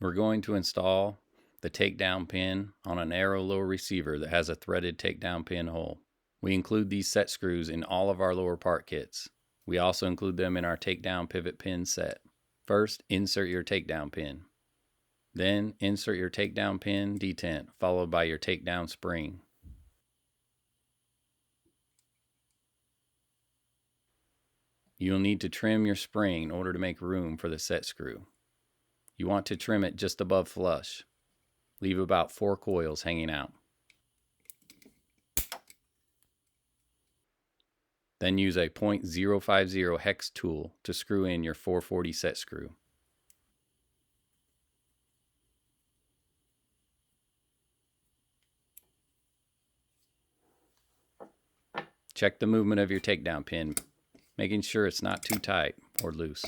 We're going to install the takedown pin on an Aero lower receiver that has a threaded takedown pin hole. We include these set screws in all of our lower part kits. We also include them in our takedown pivot pin set. First, insert your takedown pin. Then insert your takedown pin detent, followed by your takedown spring. You'll need to trim your spring in order to make room for the set screw. You want to trim it just above flush. Leave about 4 coils hanging out. Then use a .050 hex tool to screw in your 440 set screw. Check the movement of your takedown pin, making sure it's not too tight or loose.